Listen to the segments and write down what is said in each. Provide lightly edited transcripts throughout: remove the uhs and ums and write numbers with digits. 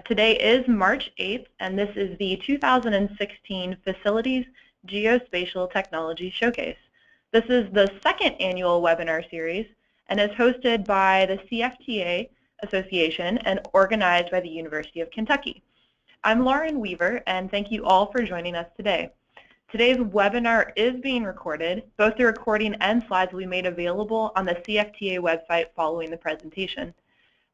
Today is March 8th, and this is the 2016 Facilities Geospatial Technology Showcase. This is the second annual webinar series and is hosted by the CFTA Association and organized by the University of Kentucky. I'm Lauren Weaver, and thank you all for joining us today. Today's webinar is being recorded. Both the recording and slides will be made available on the CFTA website following the presentation.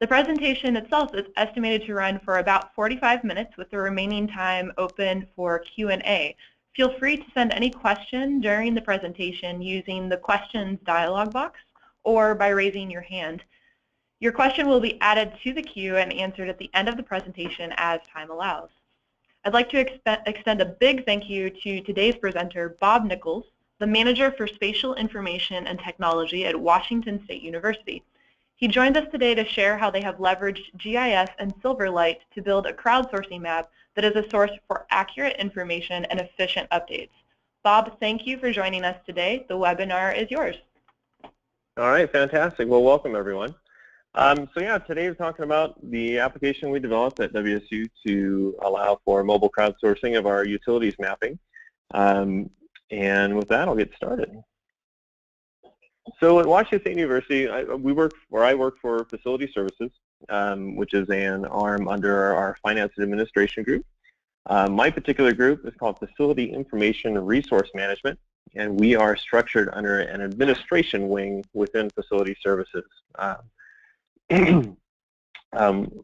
The presentation itself is estimated to run for about 45 minutes with the remaining time open for Q&A. Feel free to send any question during the presentation using the questions dialog box or by raising your hand. Your question will be added to the queue and answered at the end of the presentation as time allows. I'd like to extend a big thank you to today's presenter, Bob Nichols, the Manager for Spatial Information and Technology at Washington State University. He joined us today to share how they have leveraged GIS and Silverlight to build a crowdsourcing map that is a source for accurate information and efficient updates. Bob, thank you for joining us today. The webinar is yours. All right, fantastic. Well, welcome everyone. Today we're talking about the application we developed at WSU to allow for mobile crowdsourcing of our utilities mapping. And with that, I'll get started. So at Washington State University, I work for Facility Services, which is an arm under our Finance and Administration group. My particular group is called Facility Information and Resource Management, and we are structured under an administration wing within Facility Services.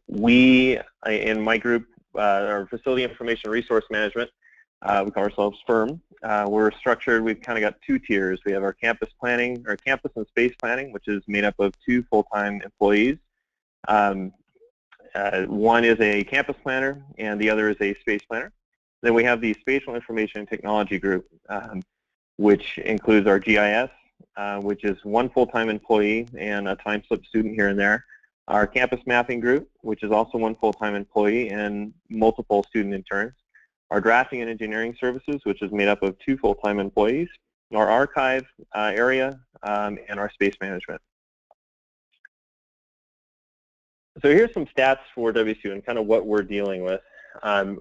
We, in my group, our Facility Information and Resource Management, we call ourselves FIRM. We're structured, we've kind of got two tiers. We have our campus planning, or campus and space planning, which is made up of two full-time employees. One is a campus planner and the other is a space planner. Then we have the Spatial Information and Technology group, which includes our GIS, which is one full-time employee and a time slip student here and there. Our campus mapping group, which is also one full-time employee and multiple student interns. Our drafting and engineering services, which is made up of two full-time employees, our archive area, and our space management. So here's some stats for WSU and kind of what we're dealing with. I'll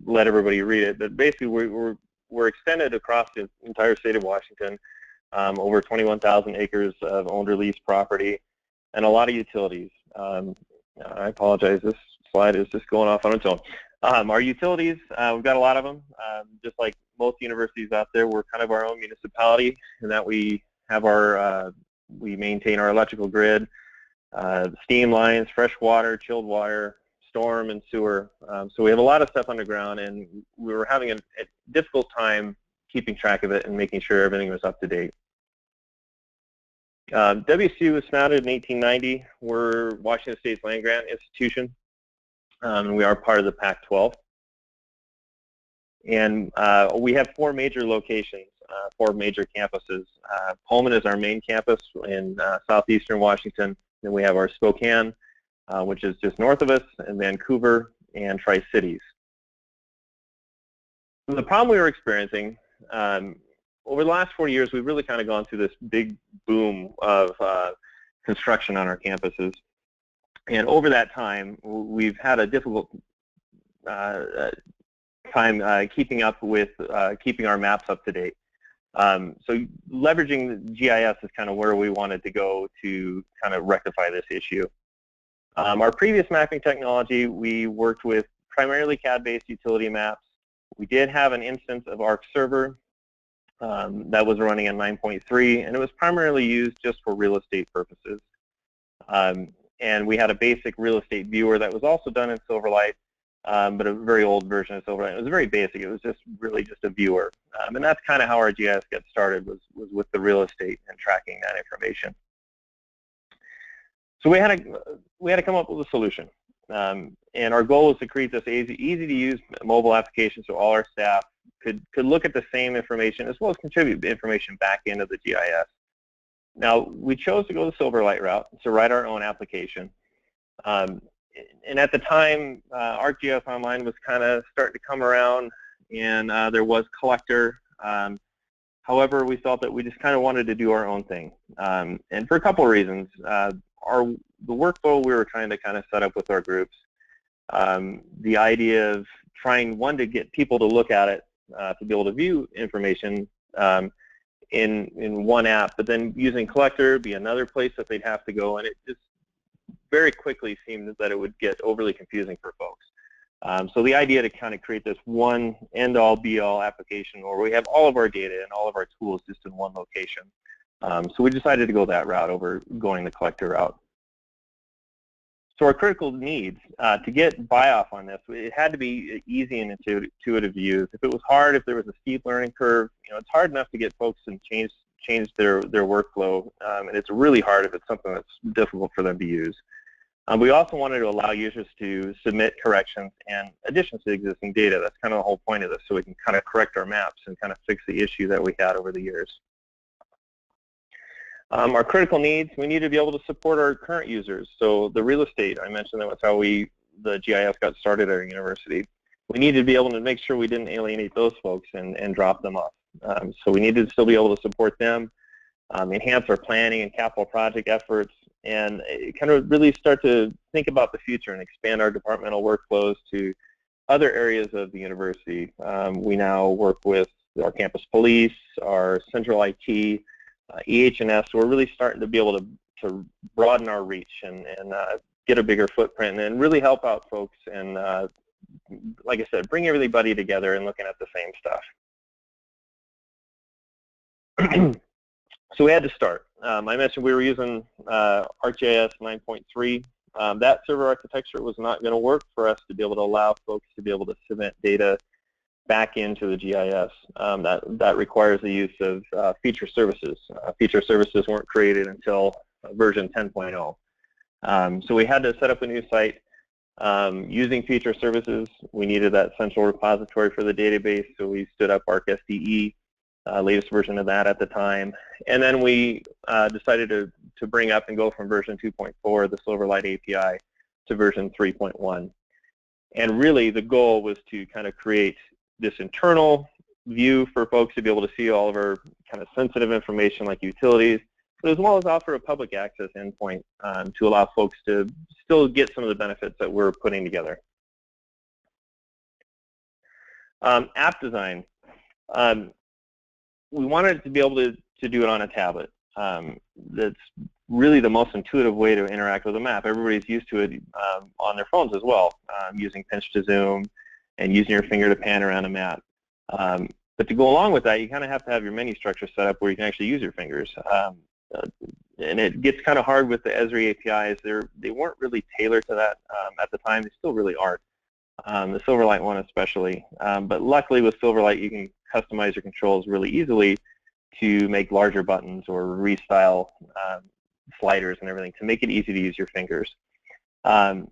let everybody read it, but basically we're extended across the entire state of Washington, over 21,000 acres of owned or leased property, and a lot of utilities. I apologize, this slide is just going off on its own. Our utilities, we've got a lot of them. Just like most universities out there, we're kind of our own municipality in that we have our, we maintain our electrical grid, steam lines, fresh water, chilled water, storm, and sewer. So we have a lot of stuff underground, and we were having a difficult time keeping track of it and making sure everything was up to date. WSU was founded in 1890. We're Washington State's land-grant institution. And we are part of the Pac-12. And we have four major locations, four major campuses. Pullman is our main campus in southeastern Washington. Then we have our Spokane, which is just north of us, and Vancouver and Tri-Cities. The problem we were experiencing, over the last 4 years, we've really kind of gone through this big boom of construction on our campuses. And over that time, we've had a difficult time keeping up with keeping our maps up to date. So leveraging the GIS is kind of where we wanted to go to kind of rectify this issue. Our previous mapping technology, we worked with primarily CAD-based utility maps. We did have an instance of Arc Server that was running at 9.3, and it was primarily used just for real estate purposes. And we had a basic real estate viewer that was also done in Silverlight, but a very old version of Silverlight. It was very basic. It was just really just a viewer. And that's kind of how our GIS got started, was with the real estate and tracking that information. So we had to come up with a solution. And our goal was to create this easy to use mobile application so all our staff could look at the same information as well as contribute the information back into the GIS. Now, we chose to go the Silverlight route, to write our own application. And at the time, ArcGIS Online was kind of starting to come around, and there was Collector. However, we felt that we just kind of wanted to do our own thing. And for a couple of reasons. the workflow we were trying to kind of set up with our groups, the idea of trying, one, to get people to look at it, to be able to view information in one app, but then using Collector be another place that they'd have to go, and it just very quickly seemed that it would get overly confusing for folks. So the idea to kind of create this one end-all, be-all application where we have all of our data and all of our tools just in one location. So we decided to go that route over going the Collector route. So our critical needs, to get buy-off on this, it had to be easy and intuitive to use. If it was hard, if there was a steep learning curve, it's hard enough to get folks and change their workflow, and it's really hard if it's something that's difficult for them to use. We also wanted to allow users to submit corrections and additions to existing data. That's kind of the whole point of this, so we can kind of correct our maps and kind of fix the issue that we had over the years. Our critical needs, we need to be able to support our current users. So the real estate, I mentioned that was how the GIS got started at our university. We needed to be able to make sure we didn't alienate those folks and drop them off. So we needed to still be able to support them, enhance our planning and capital project efforts, and kind of really start to think about the future and expand our departmental workflows to other areas of the university. We now work with our campus police, our central IT, EH&S, so we're really starting to be able to broaden our reach and get a bigger footprint and really help out folks and, like I said, bring everybody together and looking at the same stuff. So we had to start. I mentioned we were using ArcGIS 9.3. That server architecture was not going to work for us to be able to allow folks to be able to submit data back into the GIS. That requires the use of feature services. Feature services weren't created until version 10.0. So we had to set up a new site using feature services. We needed that central repository for the database, so we stood up ArcSDE, latest version of that at the time. And then we decided to bring up and go from version 2.4, the Silverlight API, to version 3.1. And really the goal was to kind of create this internal view for folks to be able to see all of our kind of sensitive information like utilities, but as well as offer a public access endpoint to allow folks to still get some of the benefits that we're putting together. App design. We wanted to be able to do it on a tablet. That's really the most intuitive way to interact with a map. Everybody's used to it on their phones as well, using pinch to zoom and using your finger to pan around a map. But to go along with that, you kind of have to have your menu structure set up where you can actually use your fingers. And it gets kind of hard with the Esri APIs. They weren't really tailored to that at the time. They still really aren't. The Silverlight one especially. But luckily with Silverlight, you can customize your controls really easily to make larger buttons or restyle sliders and everything to make it easy to use your fingers.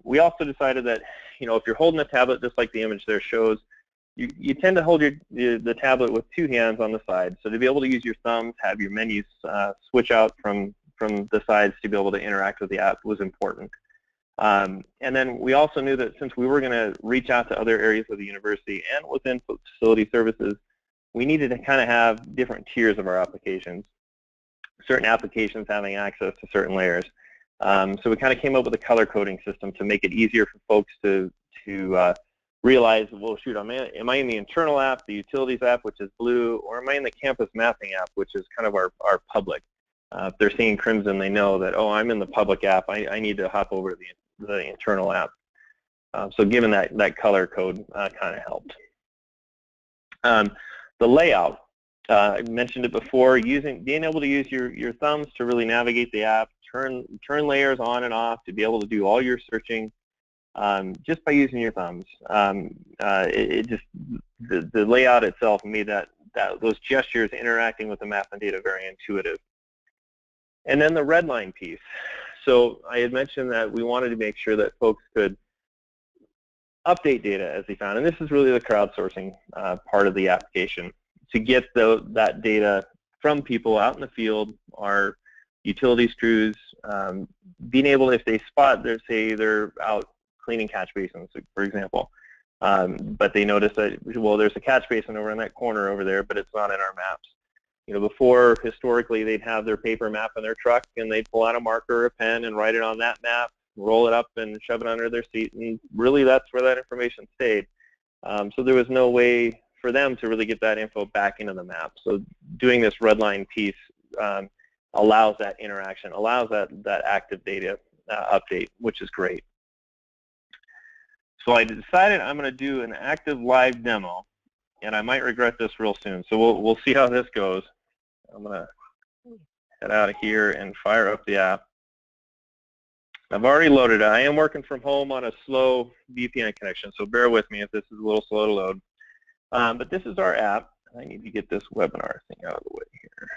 We also decided that, if you're holding a tablet just like the image there shows, you tend to hold the tablet with two hands on the side. So to be able to use your thumbs, have your menus switch out from the sides to be able to interact with the app was important. And then we also knew that since we were going to reach out to other areas of the university and within facility services, we needed to kind of have different tiers of our applications, certain applications having access to certain layers. So we kind of came up with a color coding system to make it easier for folks to realize, well, shoot, am I in the internal app, the utilities app, which is blue, or am I in the campus mapping app, which is kind of our public? If they're seeing crimson, they know that, oh, I'm in the public app. I need to hop over to the internal app. So given that color code kind of helped. The layout, I mentioned it before, being able to use your thumbs to really navigate the app, turn layers on and off to be able to do all your searching just by using your thumbs. The layout itself made those gestures interacting with the map and data very intuitive. And then the Redline piece. So I had mentioned that we wanted to make sure that folks could update data as they found, and this is really the crowdsourcing part of the application, to get that data from people out in the field, our utilities crews, being able, if they spot, say they're out cleaning catch basins, for example, but they notice that, well, there's a catch basin over in that corner over there, but it's not in our maps. Before, historically, they'd have their paper map in their truck, and they'd pull out a marker or a pen and write it on that map, roll it up and shove it under their seat, and really that's where that information stayed. So there was no way for them to really get that info back into the map. So doing this Redline piece allows that interaction, allows that active data update, which is great. So I decided I'm going to do an active live demo, and I might regret this real soon. So we'll see how this goes. I'm going to head out of here and fire up the app. I've already loaded it. I am working from home on a slow VPN connection, so bear with me if this is a little slow to load. But this is our app. I need to get this webinar thing out of the way here.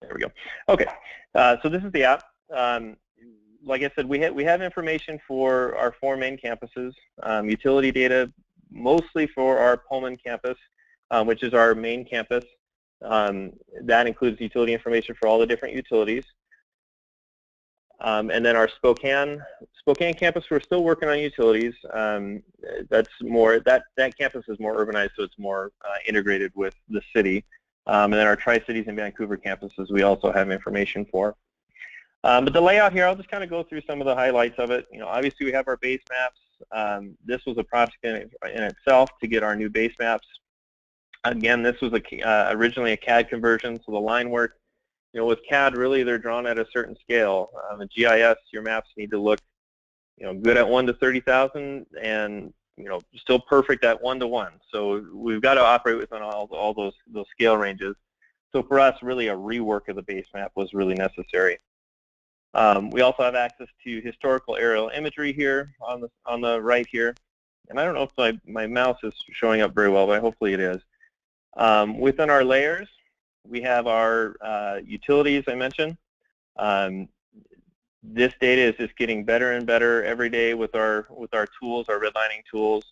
There we go. Okay, so this is the app. Like I said, we have information for our 4 main campuses, utility data mostly for our Pullman campus, which is our main campus. That includes utility information for all the different utilities. And then our Spokane campus, we're still working on utilities. That's more, that campus is more urbanized, so it's more integrated with the city. And then our Tri-Cities and Vancouver campuses, we also have information for. But the layout here, I'll just kind of go through some of the highlights of it. Obviously we have our base maps. This was a project in itself to get our new base maps. Again, this was originally a CAD conversion, so the line work. With CAD, really they're drawn at a certain scale. In GIS, your maps need to look, good at 1 to 30,000, and still perfect at 1 to 1. So we've got to operate within all those scale ranges. So for us, really a rework of the base map was really necessary. We also have access to historical aerial imagery here on the right here, and I don't know if my mouse is showing up very well, but hopefully it is. Within our layers, we have our utilities I mentioned. This data is just getting better and better every day with our tools, our redlining tools,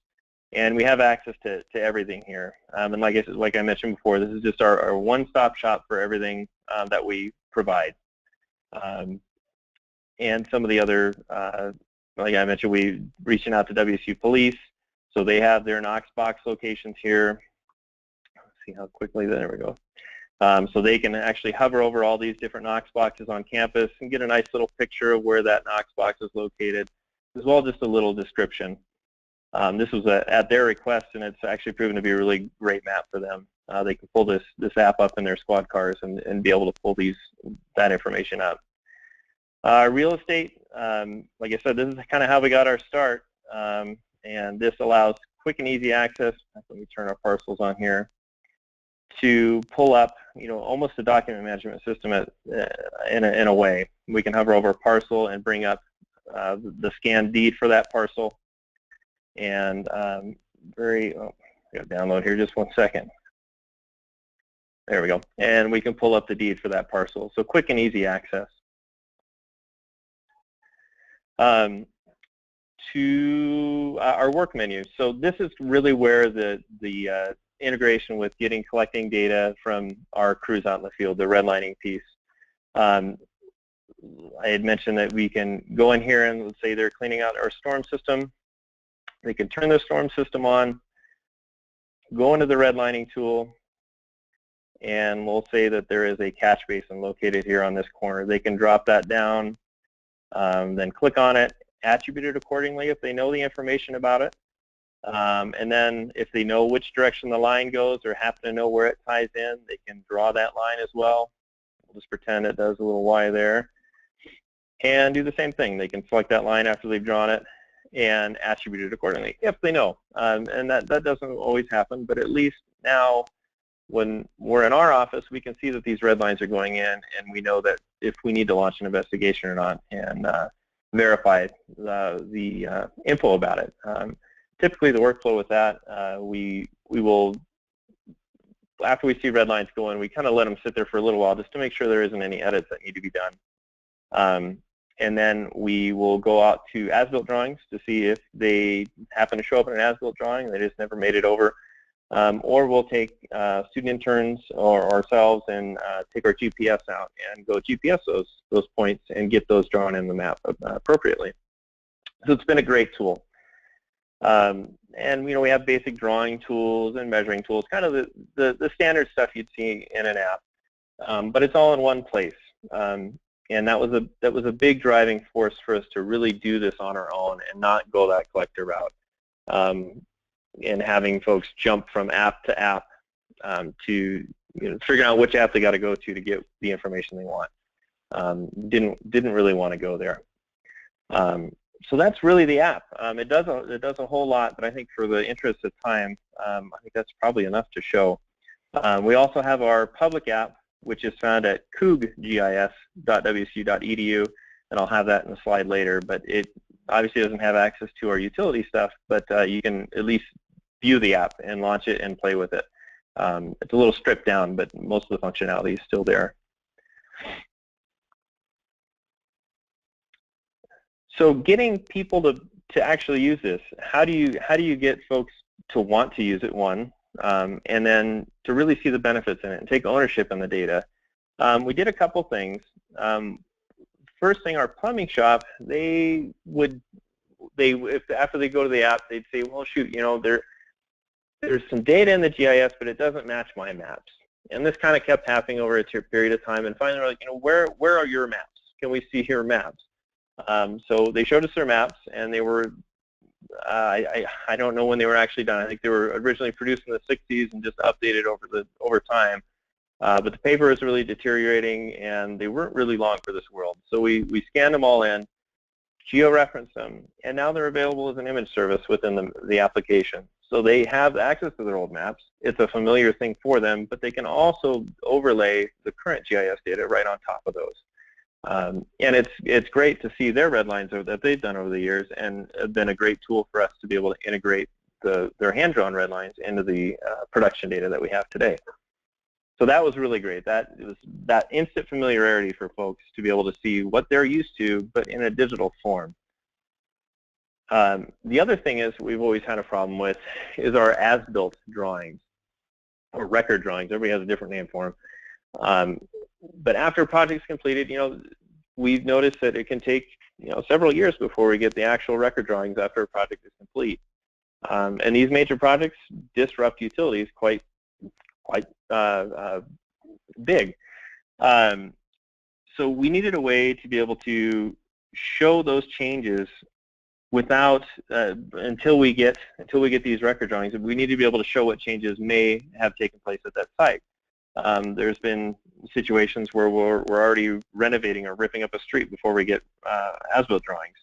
and we have access to everything here. And like I mentioned before, this is just our one-stop shop for everything that we provide. And some of the other, like I mentioned, we reaching out to WSU Police, so they have their Knox box locations here. Let's see how quickly, there we go. So they can actually hover over all these different Knox boxes on campus and get a nice little picture of where that Knox box is located, as well as just a little description. This was at their request, and it's actually proven to be a really great map for them. They can pull this app up in their squad cars and be able to pull that information up. Real estate, like I said, this is kind of how we got our start, and this allows quick and easy access. Let me turn our parcels on here, to pull up, almost a document management system in a way. We can hover over a parcel and bring up the scanned deed for that parcel. And I got to download here, just 1 second. There we go. And we can pull up the deed for that parcel. So quick and easy access. To our work menu. So this is really where the integration with collecting data from our crews out in the field, the redlining piece. I had mentioned that we can go in here and let's say they're cleaning out our storm system. They can turn their storm system on, go into the redlining tool, and we'll say that there is a catch basin located here on this corner. They can drop that down, then click on it, attribute it accordingly if they know the information about it. And then if they know which direction the line goes or happen to know where it ties in, they can draw that line as well. We'll just pretend it does a little Y there. And do the same thing. They can select that line after they've drawn it and attribute it accordingly, if they know. And that doesn't always happen, but at least now when we're in our office, we can see that these red lines are going in, and we know that if we need to launch an investigation or not, and verify the info about it. Typically, the workflow with that, we will, after we see red lines go in, we kind of let them sit there for a little while just to make sure there isn't any edits that need to be done. And then we will go out to as-built drawings to see if they happen to show up in an as-built drawing, they just never made it over. Or we'll take student interns or ourselves and take our GPS out and go GPS those points and get those drawn in the map appropriately. So it's been a great tool. And we have basic drawing tools and measuring tools, kind of the standard stuff you'd see in an app, but it's all in one place. And that was a big driving force for us to really do this on our own and not go that collector route. And having folks jump from app to app to figuring out which app they got to go to get the information they want. Didn't really want to go there. So that's really the app. It does a whole lot, but I think for the interest of time, I think that's probably enough to show. We also have our public app, which is found at couggis.wsu.edu, and I'll have that in the slide later. But it obviously doesn't have access to our utility stuff, but you can at least view the app and launch it and play with it. It's a little stripped down, but most of the functionality is still there. So getting people to actually use this, how do you get folks to want to use it, one, and then to really see the benefits in it and take ownership in the data? We did a couple things. First thing, our plumbing shop, after they go to the app, they'd say, well, shoot, there's some data in the GIS, but it doesn't match my maps. And this kind of kept happening over a period of time. And finally, we're like, where are your maps? Can we see your maps? So they showed us their maps, and they were, I don't know when they were actually done. I think they were originally produced in the 60s and just updated over time. But the paper was really deteriorating, and they weren't really long for this world. So we scanned them all in, georeferenced them, and now they're available as an image service within the application. So they have access to their old maps. It's a familiar thing for them, but they can also overlay the current GIS data right on top of those. And it's great to see their Redlines that they've done over the years, and have been a great tool for us to be able to integrate their hand-drawn Redlines into the production data that we have today. So that was really great. That instant familiarity for folks to be able to see what they're used to, but in a digital form. The other thing is we've always had a problem with is our as-built drawings, or record drawings. Everybody has a different name for them. But after a project's completed, we've noticed that it can take several years before we get the actual record drawings after a project is complete. And these major projects disrupt utilities quite big. So we needed a way to be able to show those changes without until we get these record drawings. We need to be able to show what changes may have taken place at that site. There's been situations where we're already renovating or ripping up a street before we get as-built drawings.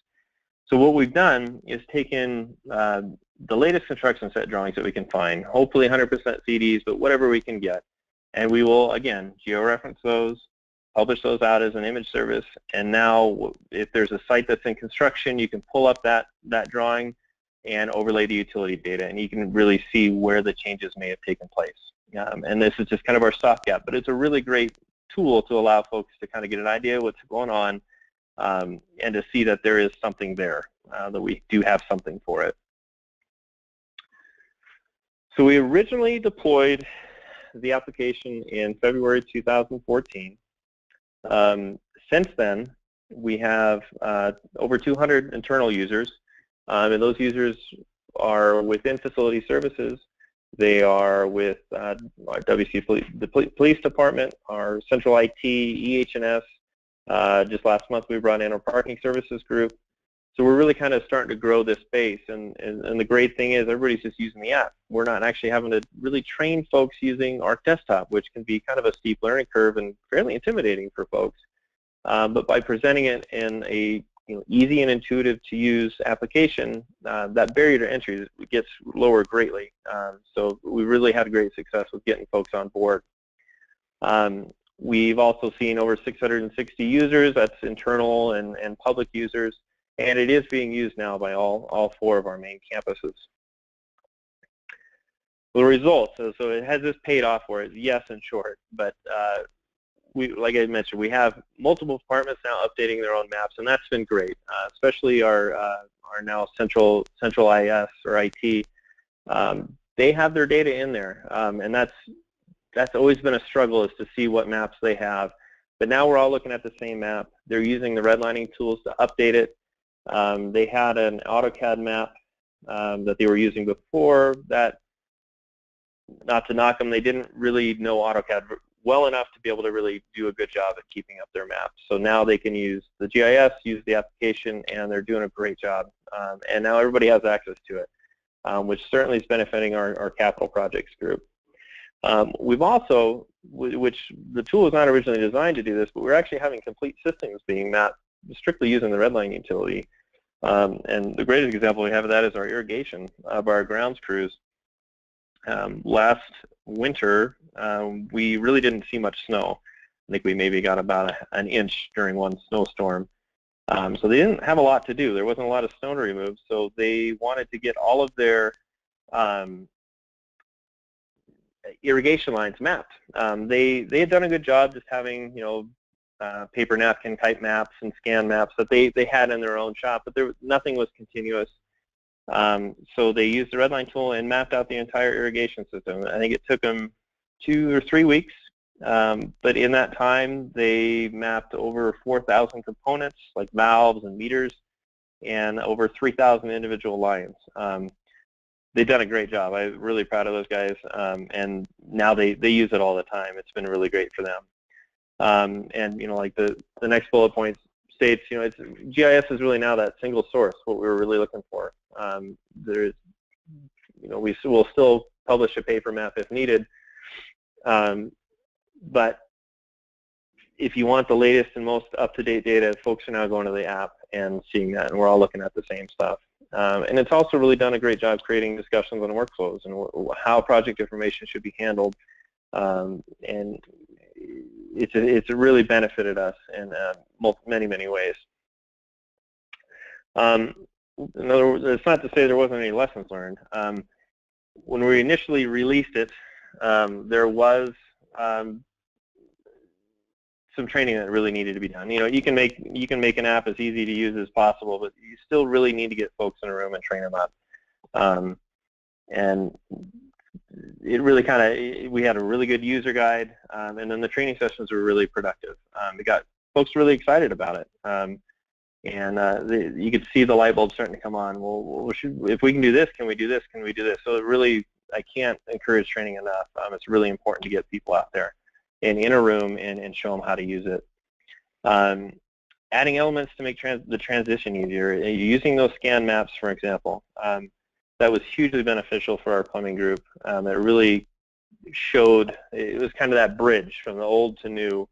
So what we've done is taken the latest construction set drawings that we can find, hopefully 100% CDs, but whatever we can get, and we will, again, georeference those, publish those out as an image service, and now if there's a site that's in construction, you can pull up that drawing and overlay the utility data, and you can really see where the changes may have taken place. And this is just kind of our stopgap, but it's a really great tool to allow folks to kind of get an idea of what's going on, and to see that there is something there, that we do have something for it. So we originally deployed the application in February 2014. Since then, we have over 200 internal users, and those users are within facility services. They are with our WSU, the police department, our central IT, EH&S. Just last month we brought in our parking services group. So we're really kind of starting to grow this base, and the great thing is everybody's just using the app. We're not actually having to really train folks using our desktop, which can be kind of a steep learning curve and fairly intimidating for folks. But by presenting it in a easy and intuitive to use application, that barrier to entry gets lowered greatly. So we really had great success with getting folks on board. We've also seen over 660 users. That's internal and public users, and it is being used now by all 4 of our main campuses. The results, so it has this paid off for it, yes, in short, but like I mentioned, we have multiple departments now updating their own maps, and that's been great, especially our now central IS or IT. They have their data in there, and that's always been a struggle, is to see what maps they have. But now we're all looking at the same map. They're using the redlining tools to update it. They had an AutoCAD map that they were using before. That, not to knock them, they didn't really know AutoCAD well enough to be able to really do a good job at keeping up their maps. So now they can use the GIS, use the application, and they're doing a great job. And now everybody has access to it, which certainly is benefiting our capital projects group. We've also, which the tool was not originally designed to do this, but we're actually having complete systems being mapped strictly using the Redline utility. And the greatest example we have of that is our irrigation of our grounds crews. Last winter, we really didn't see much snow. I think we maybe got about an inch during one snowstorm. So they didn't have a lot to do. There wasn't a lot of snow to remove, so they wanted to get all of their irrigation lines mapped. They had done a good job just having, paper napkin type maps and scan maps that they had in their own shop, but nothing was continuous. So they used the Redline tool and mapped out the entire irrigation system. I think it took them 2 or 3 weeks, but in that time they mapped over 4,000 components like valves and meters and over 3,000 individual lines. They've done a great job. I'm really proud of those guys, and now they use it all the time. It's been really great for them. And like the next bullet point states, GIS is really now that single source, what we were really looking for. There's, we will still publish a paper map if needed, but if you want the latest and most up-to-date data, folks are now going to the app and seeing that, and we're all looking at the same stuff. And it's also really done a great job creating discussions on workflows and how project information should be handled, and it's really benefited us in many ways. In other words, it's not to say there wasn't any lessons learned. When we initially released it, there was some training that really needed to be done. You can make an app as easy to use as possible, but you still really need to get folks in a room and train them up. And it really we had a really good user guide, and then the training sessions were really productive. We got folks really excited about it. And you could see the light bulb starting to come on. Well, if we can do this, can we do this? Can we do this? So it really, I can't encourage training enough. It's really important to get people out there and in a room and show them how to use it. Adding elements to make the transition easier. Using those scan maps, for example, that was hugely beneficial for our plumbing group. It really showed, it was kind of that bridge from the old to new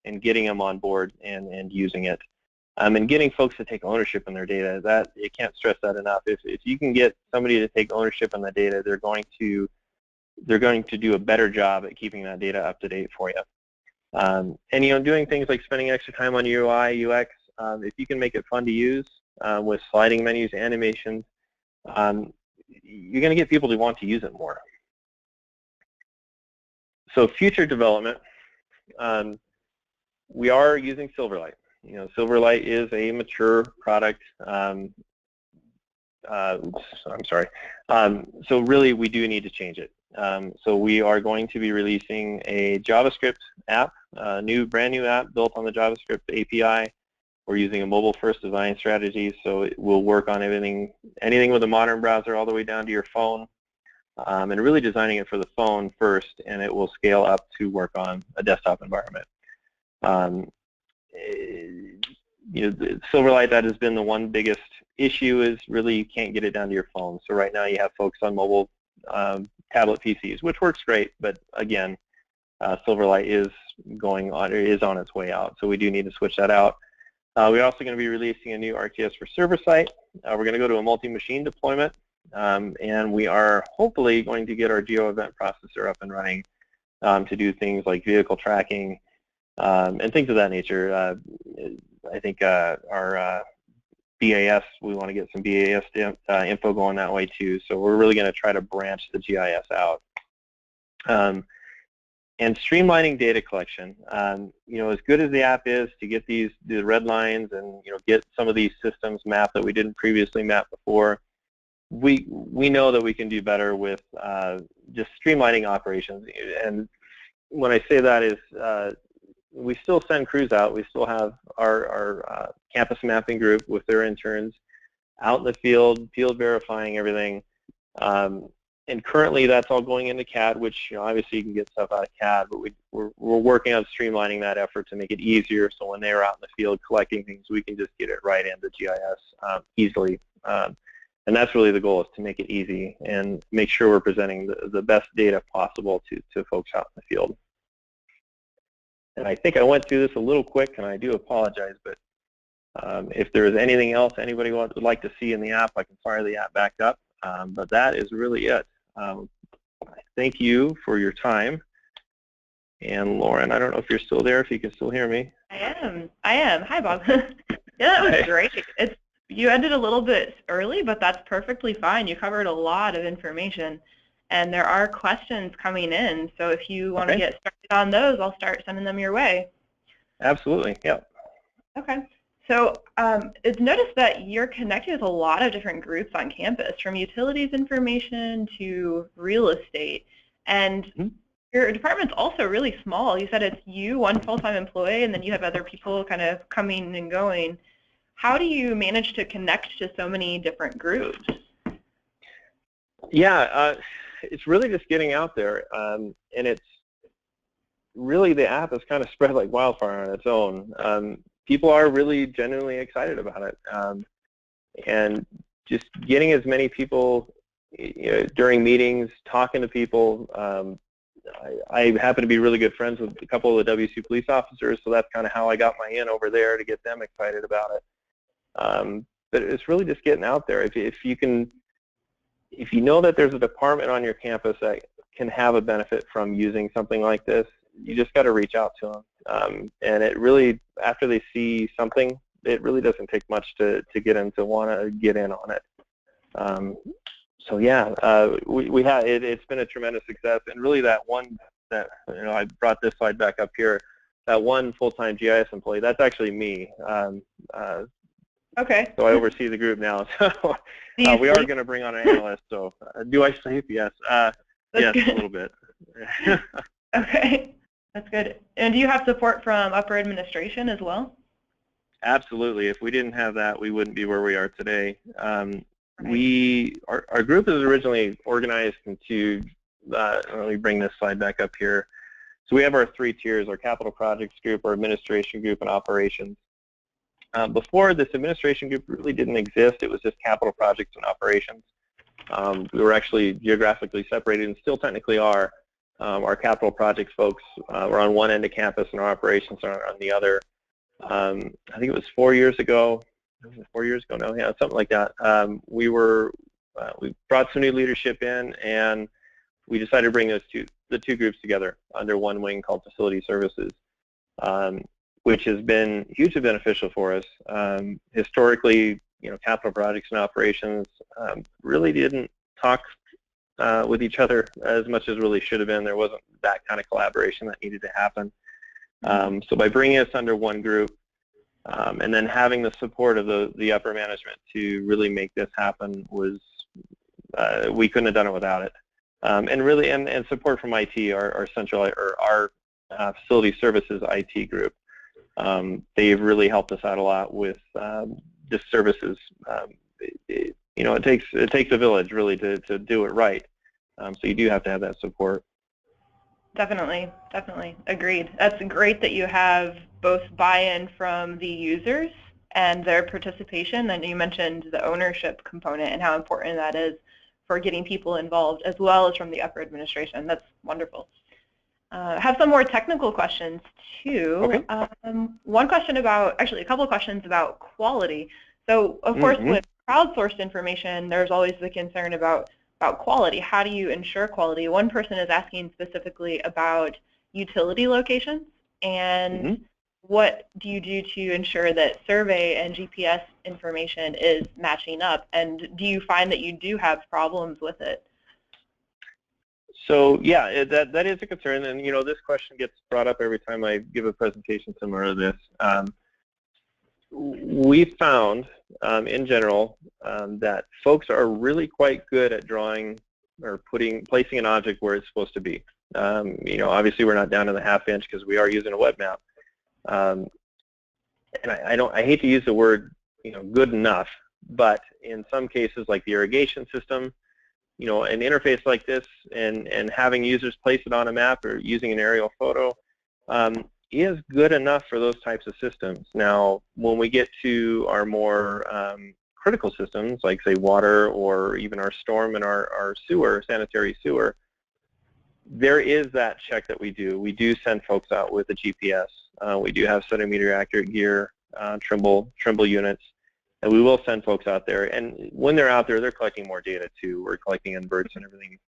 and getting them on board and using it. And getting folks to take ownership in their data, you can't stress that enough. If you can get somebody to take ownership in the data, they're going to do a better job at keeping that data up to date for you. And doing things like spending extra time on UI, UX, if you can make it fun to use with sliding menus, animations, you're going to get people to want to use it more. So future development, we are using Silverlight. Silverlight is a mature product. I'm sorry. So really, we do need to change it. So we are going to be releasing a JavaScript app, a brand new app built on the JavaScript API. We're using a mobile-first design strategy, so it will work on anything with a modern browser all the way down to your phone, and really designing it for the phone first, and it will scale up to work on a desktop environment. Silverlight, that has been the one biggest issue, is really you can't get it down to your phone. So right now you have folks on mobile tablet PCs, which works great, but again, Silverlight is on its way out, so we do need to switch that out. We're also going to be releasing a new RTS for server site. We're going to go to a multi-machine deployment, and we are hopefully going to get our geo event processor up and running to do things like vehicle tracking and things of that nature. I think our BAS, we want to get some BAS info going that way too. So we're really going to try to branch the GIS out. And streamlining data collection. As good as the app is to get the Redlines and get some of these systems mapped that we didn't previously map before, we know that we can do better with just streamlining operations. And when I say that is, we still send crews out. We still have our campus mapping group with their interns out in the field verifying everything. And currently that's all going into CAD, which obviously you can get stuff out of CAD, but we're working on streamlining that effort to make it easier, so when they're out in the field collecting things, we can just get it right into GIS easily. And that's really the goal, is to make it easy and make sure we're presenting the best data possible to folks out in the field. And I think I went through this a little quick, and I do apologize, but if there is anything else anybody would like to see in the app, I can fire the app back up. But that is really it. Thank you for your time. And Lauren, I don't know if you're still there, if you can still hear me. I am. Hi, Bob. Yeah, that was great. You ended a little bit early, but that's perfectly fine. You covered a lot of information, and there are questions coming in. So if you want to get started on those, I'll start sending them your way. Absolutely. Yeah. Okay. So it's noticed that you're connected with a lot of different groups on campus, from utilities information to real estate. And your department's also really small. You said it's you, one full-time employee, and then you have other people kind of coming and going. How do you manage to connect to so many different groups? Yeah, it's really just getting out there. And it's really, the app has kind of spread like wildfire on its own. People are really genuinely excited about it, and just getting as many people, during meetings, talking to people. I happen to be really good friends with a couple of the WSU police officers, so that's kind of how I got my in over there, to get them excited about it. But it's really just getting out there. If you know that there's a department on your campus that can have a benefit from using something like this, you just got to reach out to them. And it really, after they see something, it really doesn't take much to get them to want to get in on it. So yeah, we have it's been a tremendous success, and really that one that I brought this slide back up here, that one full-time GIS employee, that's actually me. Okay. So I oversee the group now. So we are going to bring on an analyst. So do I sleep? Yes. Yes, a little bit. Okay. That's good. And do you have support from upper administration as well? Absolutely. If we didn't have that, we wouldn't be where we are today. Our group is originally organized into, let me bring this slide back up here. So we have our 3 tiers: our capital projects group, our administration group, and operations. Before, this administration group really didn't exist. It was just capital projects and operations. We were actually geographically separated, and still technically are. Our capital projects folks were on one end of campus, and our operations are on the other. I think it was 4 years ago. 4 years ago now, yeah, something like that. We brought some new leadership in, and we decided to bring the two groups together under one wing called Facility Services, which has been hugely beneficial for us. Historically, capital projects and operations really didn't talk with each other as much as really should have been. There wasn't that kind of collaboration that needed to happen. So by bringing us under one group, and then having the support of the upper management to really make this happen, was we couldn't have done it without it. And really, and support from IT, our facility services IT group. They've really helped us out a lot with just services. It takes a village really to do it right. So you do have to have that support. Definitely, agreed. That's great that you have both buy-in from the users and their participation. And you mentioned the ownership component and how important that is for getting people involved, as well as from the upper administration. That's wonderful. I have some more technical questions too. Okay. One question actually a couple of questions about quality. So of course with crowdsourced information, there's always the concern about quality. How do you ensure quality? One person is asking specifically about utility locations, and what do you do to ensure that survey and GPS information is matching up? And do you find that you do have problems with it? So yeah, that is a concern, and this question gets brought up every time I give a presentation similar to this. We found, in general, that folks are really quite good at drawing or placing an object where it's supposed to be. Obviously we're not down to the half inch because we are using a web map. And I hate to use the word, good enough, But in some cases, like the irrigation system, you know, an interface like this and having users place it on a map or using an aerial photo is good enough for those types of systems. Now, when we get to our more critical systems, like say water or even our storm and our sewer, sanitary sewer, there is that check that we do. We do send folks out with a GPS. We do have centimeter accurate gear, Trimble units, and we will send folks out there. And when they're out there, they're collecting more data too. We're collecting inverts and everything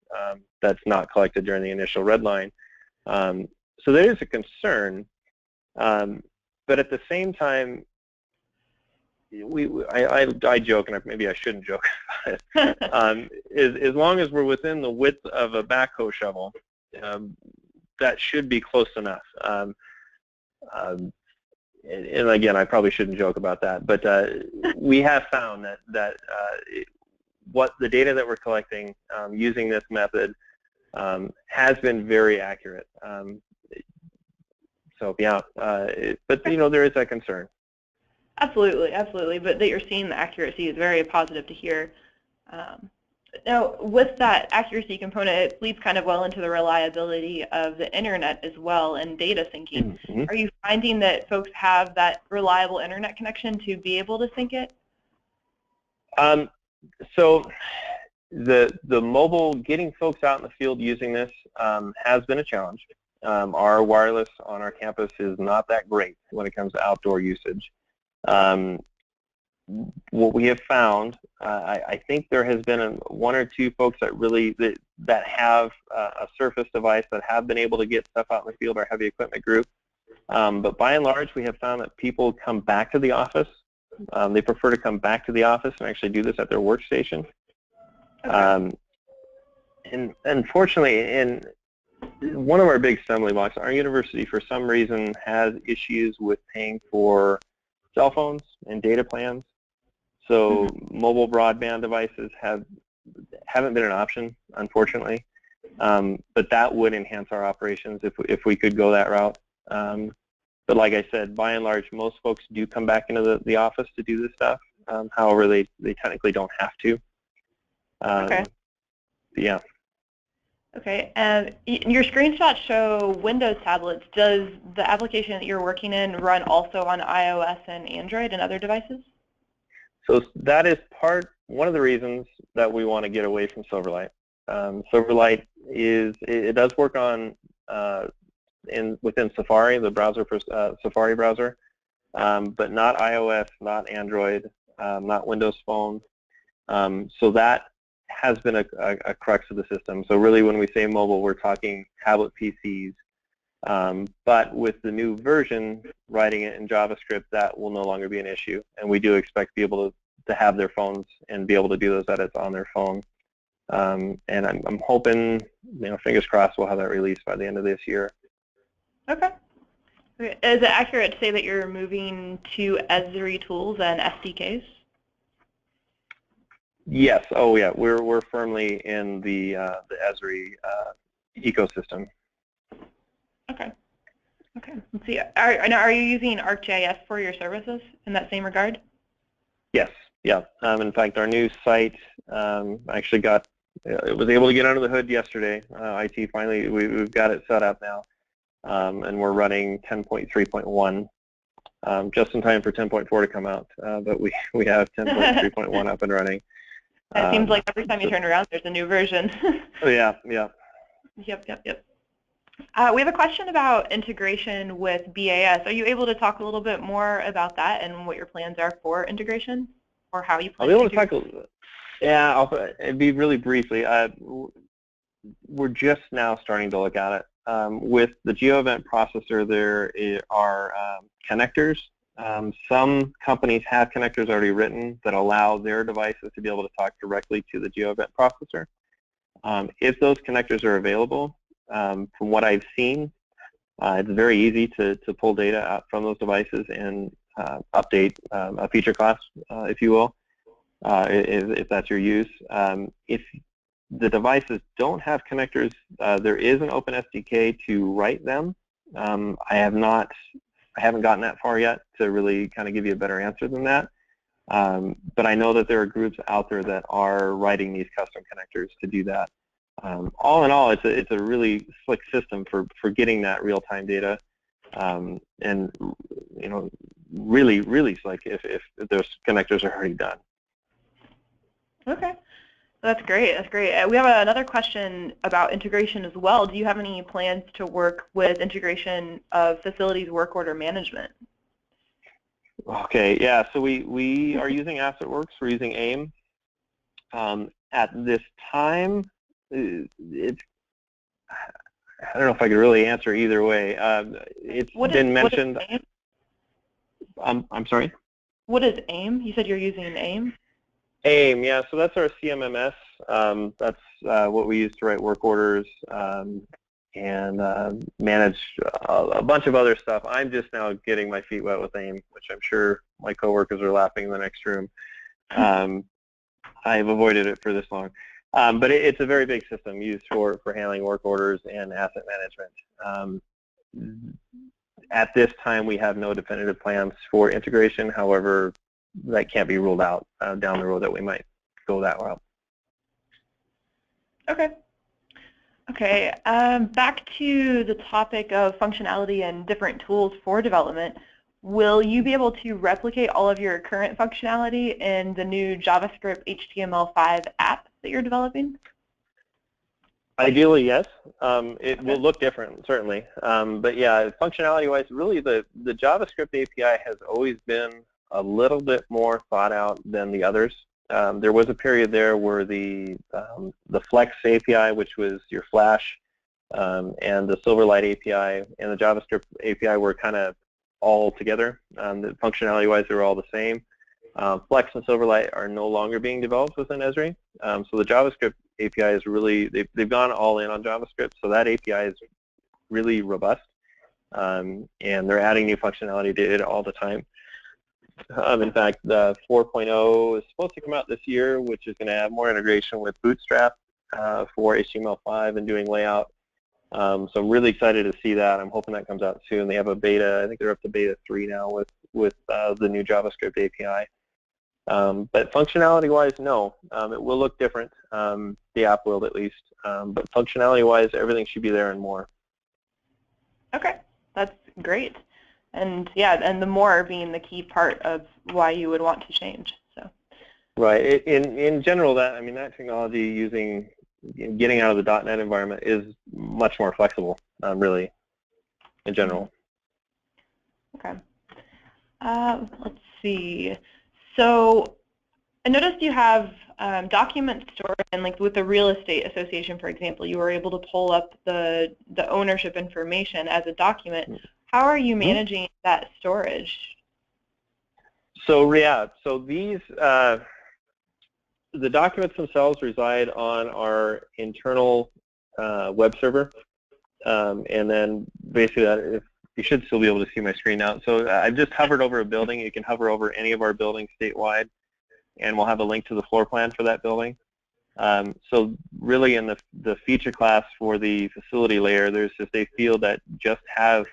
that's not collected during the initial red line. So there is a concern, but at the same time, I joke, and maybe I shouldn't joke about it. As long as we're within the width of a backhoe shovel, that should be close enough. And again, I probably shouldn't joke about that, but we have found that what the data that we're collecting using this method has been very accurate. So yeah, but you know, there is that concern. Absolutely, absolutely. But that you're seeing the accuracy is very positive to hear. Now, with that accuracy component, it leads kind of well into the reliability of the internet as well and data syncing. Mm-hmm. Are you finding that folks have that reliable internet connection to be able to sync it? So the mobile, getting folks out in the field using this has been a challenge. Our wireless on our campus is not that great when it comes to outdoor usage. What we have found, I think there has been one or two folks that really that have a Surface device that have been able to get stuff out in the field, our heavy equipment group. But by and large, we have found that people come back to the office. They prefer to come back to the office and actually do this at their workstation. Okay. And unfortunately, one of our big stumbling blocks, our university for some reason has issues with paying for cell phones and data plans. So mobile broadband devices haven't been an option, unfortunately. But that would enhance our operations if we could go that route. But like I said, by and large, most folks do come back into the office to do this stuff. However, they technically don't have to. Okay. Yeah. Okay, and your screenshots show Windows tablets. Does the application that you're working in run also on iOS and Android and other devices? So that is one of the reasons that we want to get away from Silverlight. Silverlight it does work on within Safari, the browser for Safari browser, but not iOS, not Android, not Windows Phone. So that has been a crux of the system. So really, when we say mobile, we're talking tablet PCs. But with the new version, writing it in JavaScript, that will no longer be an issue. And we do expect people to have their phones and be able to do those edits on their phone. And I'm hoping, fingers crossed, we'll have that released by the end of this year. Okay. Is it accurate to say that you're moving to Esri tools and SDKs? Yes. Oh, yeah. We're firmly in the Esri ecosystem. Okay. Okay. Let's see. Are you using ArcGIS for your services in that same regard? Yes. Yeah. In fact, our new site actually was able to get under the hood yesterday. IT finally, we've got it set up now, and we're running 10.3.1. Just in time for 10.4 to come out, but we have 10.3.1 up and running. It seems like every time you turn around, there's a new version. Yeah. Yep. We have a question about integration with BAS. Are you able to talk a little bit more about that and what your plans are for integration, or how you plan to integrate? I'll be able to talk. Yeah, it'd be really briefly. We're just now starting to look at it. With the GeoEvent processor, there are connectors. Some companies have connectors already written that allow their devices to be able to talk directly to the GeoEvent processor. If those connectors are available, from what I've seen, it's very easy to pull data out from those devices and update a feature class, if you will, if that's your use. If the devices don't have connectors, there is an open SDK to write them. I haven't gotten that far yet to really kind of give you a better answer than that. But I know that there are groups out there that are writing these custom connectors to do that. All in all, it's a really slick system for getting that real-time data, and really slick if those connectors are already done. Okay, that's great. That's great. We have another question about integration as well. Do you have any plans to work with integration of facilities work order management? Okay, yeah. So we are using AssetWorks. We're using AIM. At this time, I don't know if I could really answer either way. It's been mentioned. What is AIM? I'm sorry? What is AIM? You said you're using an AIM? AIM, yeah. So that's our CMMS. That's what we use to write work orders and manage a bunch of other stuff. I'm just now getting my feet wet with AIM, which I'm sure my coworkers are laughing in the next room. I've avoided it for this long. But it's a very big system used for handling work orders and asset management. At this time, we have no definitive plans for integration. However, that can't be ruled out down the road that we might go that route. Okay. Okay. Back to the topic of functionality and different tools for development. Will you be able to replicate all of your current functionality in the new JavaScript HTML5 app that you're developing? Ideally, yes. It will look different, certainly. But yeah, functionality-wise, really the JavaScript API has always been a little bit more thought out than the others. There was a period there where the Flex API, which was your Flash, and the Silverlight API and the JavaScript API were kind of all together. Functionality-wise, they were all the same. Flex and Silverlight are no longer being developed within Esri. So the JavaScript API is really, they've gone all in on JavaScript, so that API is really robust. And they're adding new functionality to it all the time. In fact, the 4.0 is supposed to come out this year, which is going to have more integration with Bootstrap for HTML5 and doing layout. So I'm really excited to see that. I'm hoping that comes out soon. They have a beta. I think they're up to beta 3 now with the new JavaScript API. But functionality-wise, no. It will look different. The app will, at least. But functionality-wise, everything should be there and more. Okay, that's great. And yeah, and the more being the key part of why you would want to change. So. Right. In general, that technology getting out of the .NET environment is much more flexible, really, in general. Okay. Let's see. So I noticed you have documents stored, and like with the real estate association, for example, you were able to pull up the ownership information as a document. How are you managing that storage? So yeah, so these the documents themselves reside on our internal web server, and then basically you should still be able to see my screen now. So I've just hovered over a building. You can hover over any of our buildings statewide, and we'll have a link to the floor plan for that building. So really in the feature class for the facility layer, there's just a field that just has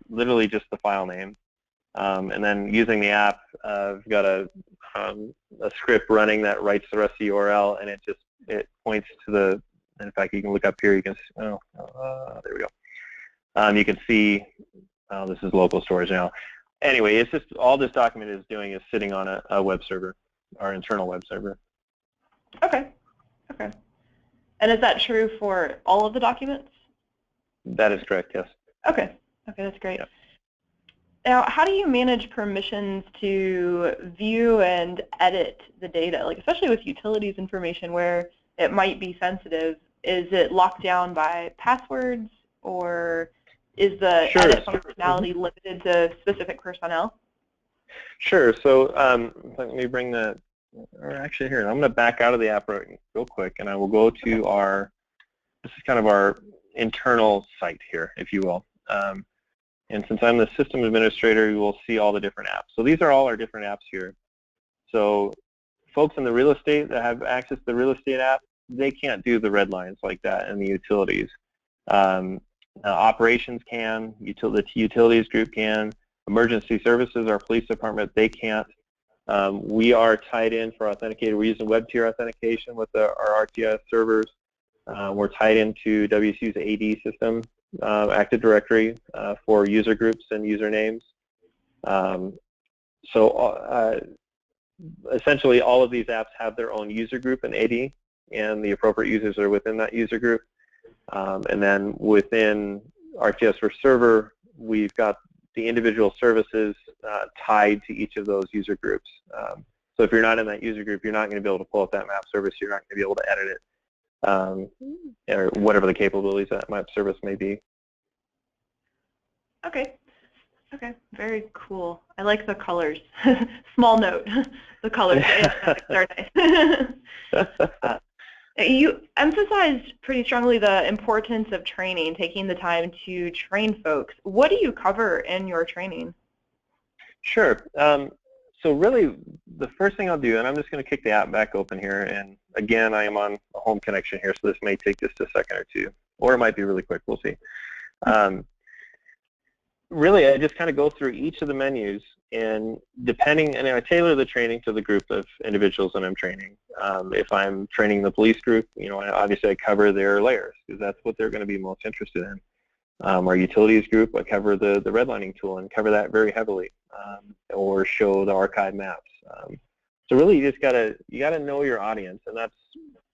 literally just the file name. And then using the app, I've got a script running that writes the rest of the URL, and it points to the, in fact, you can look up here, you can, there we go. You can see, this is local storage now. Anyway, it's just, all this document is doing is sitting on a web server, our internal web server. Okay, okay. And is that true for all of the documents? That is correct, yes. Okay, okay, that's great. Yep. Now, how do you manage permissions to view and edit the data, like especially with utilities information where it might be sensitive? Is it locked down by passwords, or is the edit functionality limited to specific personnel? Sure. So let me bring the, or actually here, I'm going to back out of the app real quick, and I will go to our, this is kind of our internal site here, if you will. And since I'm the system administrator, you will see all the different apps. So these are all our different apps here. So folks in the real estate that have access to the real estate app, they can't do the Redlines like that in the utilities. Operations can, the utilities group can, emergency services, our police department, they can't. We are tied in for authenticated. We're using web tier authentication with our ArcGIS servers. We're tied into WSU's AD system, Active Directory, for user groups and usernames. Essentially, all of these apps have their own user group in AD, and the appropriate users are within that user group. And then within ArcGIS for Server, we've got the individual services tied to each of those user groups. So if you're not in that user group, you're not going to be able to pull up that map service. You're not going to be able to edit it, or whatever the capabilities of that map service may be. Okay. Okay, very cool. I like the colors. Small note, the colors. Are nice. You emphasized pretty strongly the importance of training, taking the time to train folks. What do you cover in your training? Sure. So really, the first thing I'll do, and I'm just going to kick the app back open here, and again, I am on a home connection here, so this may take just a second or two, or it might be really quick. We'll see. Really, I just kind of go through each of the menus, and I tailor the training to the group of individuals that I'm training. If I'm training the police group, obviously I cover their layers because that's what they're going to be most interested in. Our utilities group, I cover the redlining tool and cover that very heavily, or show the archive maps. So really, you gotta know your audience, and that's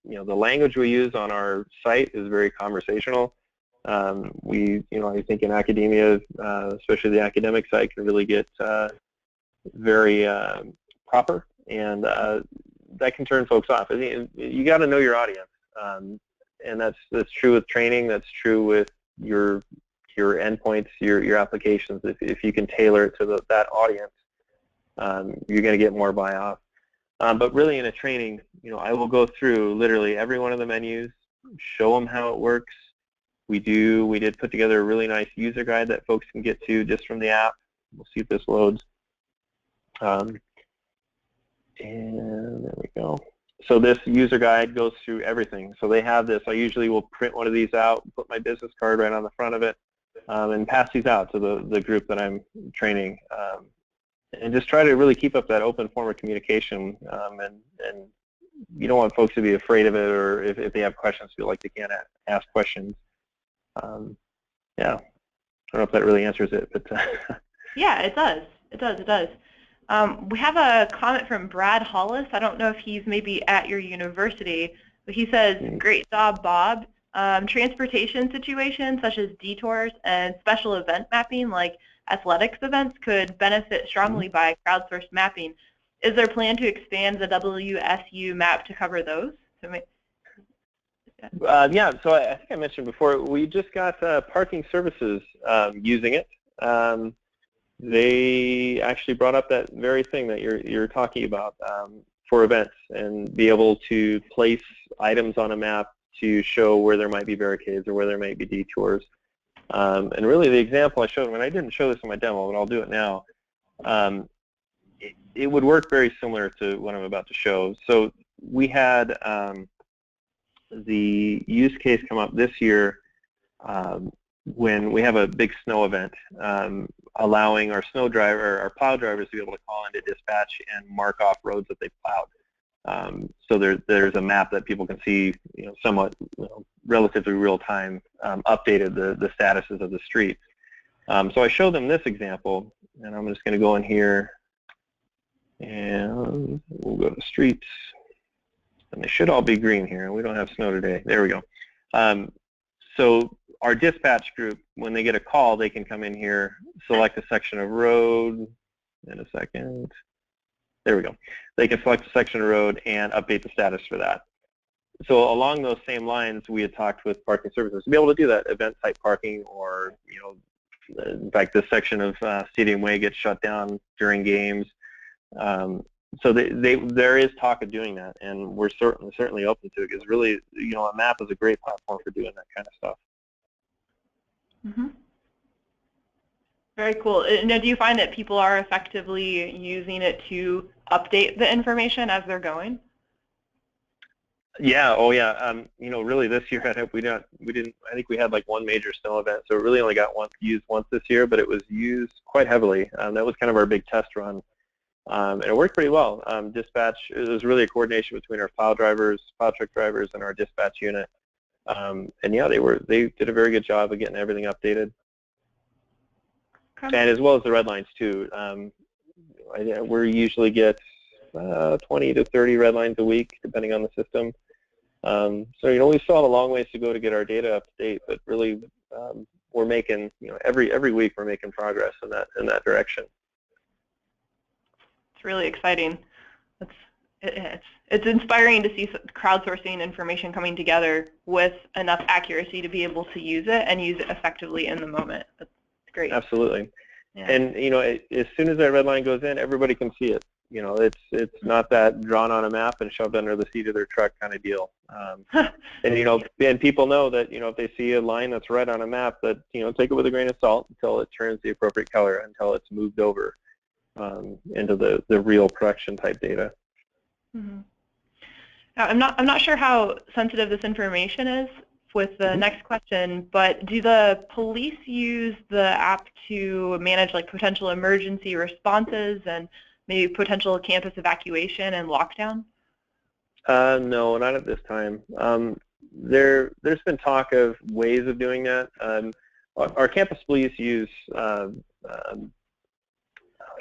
the language we use on our site is very conversational. I think in academia, especially the academic side, can really get very proper, and that can turn folks off. I mean, you got to know your audience, and that's true with training. That's true with your endpoints, your applications. If you can tailor it to that audience, you're going to get more buy-off. But really, in a training, I will go through literally every one of the menus, show them how it works. We did put together a really nice user guide that folks can get to just from the app. We'll see if this loads. And there we go. So this user guide goes through everything. So they have this. I usually will print one of these out, put my business card right on the front of it, and pass these out to the group that I'm training. And just try to really keep up that open form of communication. And you don't want folks to be afraid of it, or if they have questions, feel like they can't ask questions. Yeah, I don't know if that really answers it, but yeah, it does. It does. It does. We have a comment from Brad Hollis. I don't know if he's maybe at your university, but he says, "Great job, Bob. Transportation situations such as detours and special event mapping, like athletics events, could benefit strongly by crowdsourced mapping. Is there a plan to expand the WSU map to cover those?" Yeah, so I think I mentioned before, we just got parking services using it. They actually brought up that very thing that you're talking about for events, and be able to place items on a map to show where there might be barricades or where there might be detours. And really, the example I showed, and I didn't show this in my demo, but I'll do it now. It would work very similar to what I'm about to show. So we had the use case come up this year when we have a big snow event, allowing our our plow drivers to be able to call into dispatch and mark off roads that they plowed. So there's a map that people can see, somewhat relatively real time, updated the statuses of the streets. So I showed them this example, and I'm just going to go in here, and we'll go to streets. And they should all be green here. We don't have snow today. There we go. So our dispatch group, when they get a call, they can come in here, select a section of road. In a second. There we go. They can select a section of road and update the status for that. So along those same lines, we had talked with parking services to be able to do that, event type parking, or in fact, this section of Stadium Way gets shut down during games. So there is talk of doing that, and we're certainly open to it, because really, a map is a great platform for doing that kind of stuff. Mm-hmm. Very cool. Now, do you find that people are effectively using it to update the information as they're going? Yeah. Oh, yeah. Really, this year we didn't. I think we had like one major snow event, so it really only got used once this year, but it was used quite heavily. That was kind of our big test run. And it worked pretty well. Dispatch, it was really a coordination between our plow truck drivers, and our dispatch unit. And yeah, they did a very good job of getting everything updated. Okay. And as well as the Redlines too. We usually get 20 to 30 Redlines a week, depending on the system. So we still have a long ways to go to get our data up to date, but really we're making, every week we're making progress in that direction. It's really exciting. It's inspiring to see crowdsourcing information coming together with enough accuracy to be able to use it and use it effectively in the moment. That's great. Absolutely. Yeah. And as soon as that red line goes in, everybody can see it. It's not that drawn on a map and shoved under the seat of their truck kind of deal. And people know that if they see a line that's red on a map, that take it with a grain of salt until it turns the appropriate color, until it's moved over into the real production type data. Mm-hmm. Now, I'm not sure how sensitive this information is with the next question, but do the police use the app to manage like potential emergency responses and maybe potential campus evacuation and lockdown? No, not at this time. There's been talk of ways of doing that. Our campus police use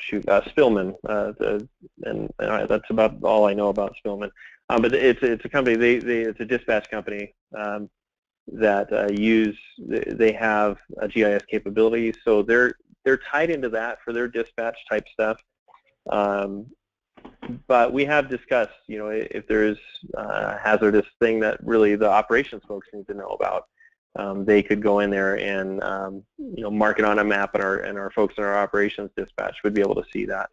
Spillman, and that's about all I know about Spillman. But it's a company. It's a dispatch company that they have a GIS capability, so they're tied into that for their dispatch type stuff. But we have discussed, if there's a hazardous thing that really the operations folks need to know about, they could go in there and mark it on a map, and our folks in our operations dispatch would be able to see that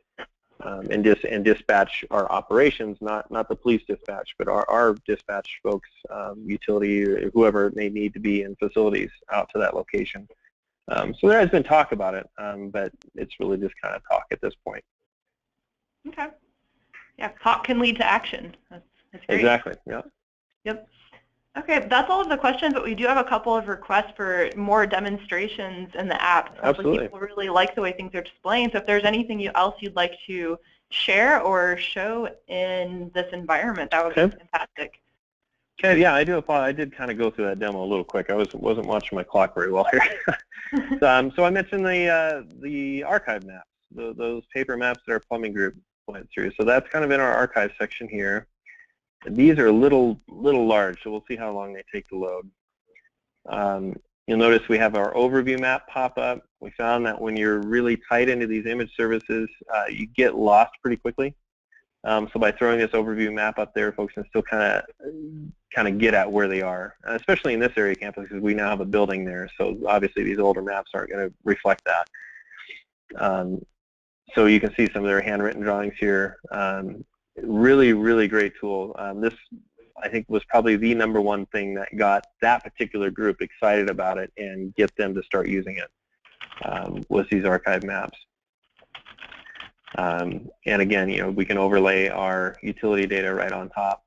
and dispatch our operations, not the police dispatch, but our dispatch folks, utility, whoever may need to be in facilities out to that location. So there has been talk about it, but it's really just kind of talk at this point. Okay. Yeah, talk can lead to action. That's great. Exactly. Yeah. Yep. Okay, that's all of the questions, but we do have a couple of requests for more demonstrations in the app. Absolutely. Like people really like the way things are displaying. So if there's anything else you'd like to share or show in this environment, that would be fantastic. Okay, yeah, I did kind of go through that demo a little quick. I wasn't watching my clock very well here. So I mentioned the archive maps, those paper maps that our plumbing group went through. So that's kind of in our archive section here. These are a little large, so we'll see how long they take to load. You'll notice we have our overview map pop up. We found that when you're really tight into these image services, you get lost pretty quickly. So by throwing this overview map up there, folks can still kind of get at where they are, especially in this area campus, because we now have a building there. So obviously these older maps aren't going to reflect that. So you can see some of their handwritten drawings here. Really, really great tool. This, I think, was probably the #1 thing that got that particular group excited about it and get them to start using it, was these archive maps. And again, we can overlay our utility data right on top.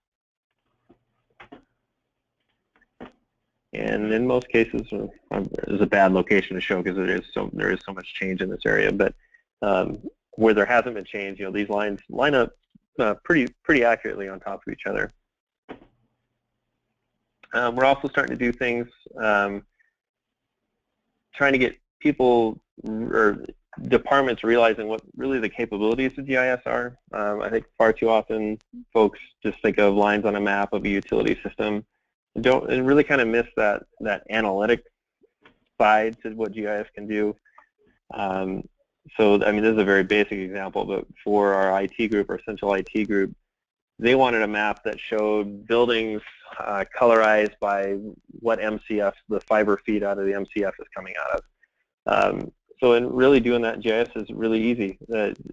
And in most cases, there's a bad location to show because there is so much change in this area. But where there hasn't been change, these lines line up pretty accurately on top of each other. We're also starting to do things, trying to get people or departments realizing what really the capabilities of GIS are. I think far too often folks just think of lines on a map of a utility system and really kind of miss that analytic side to what GIS can do. So, I mean, this is a very basic example, but for our IT group, our central IT group, they wanted a map that showed buildings colorized by what MCF, the fiber feed out of the MCF is coming out of. So in really doing that in GIS is really easy.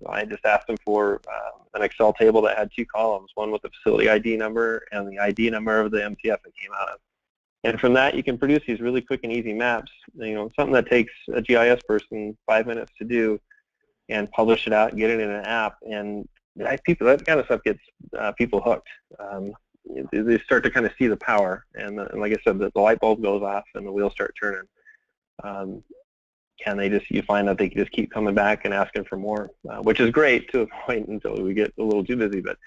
I just asked them for an Excel table that had 2 columns, one with the facility ID number and the ID number of the MCF it came out of. And from that, you can produce these really quick and easy maps. Something that takes a GIS person 5 minutes to do, and publish it out and get it in an app. And that kind of stuff gets people hooked. They start to kind of see the power. And like I said, the light bulb goes off and the wheels start turning. and you find that they just keep coming back and asking for more, which is great to a point until we get a little too busy. But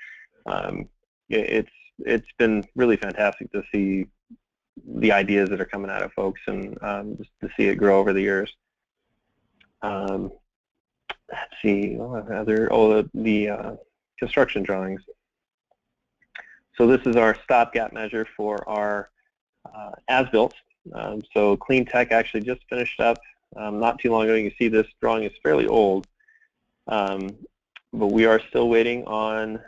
it's been really fantastic to see the ideas that are coming out of folks, and just to see it grow over the years. Let's see, the construction drawings. So this is our stopgap measure for our as-built. So Clean Tech actually just finished up not too long ago. You can see this drawing is fairly old, but we are still waiting on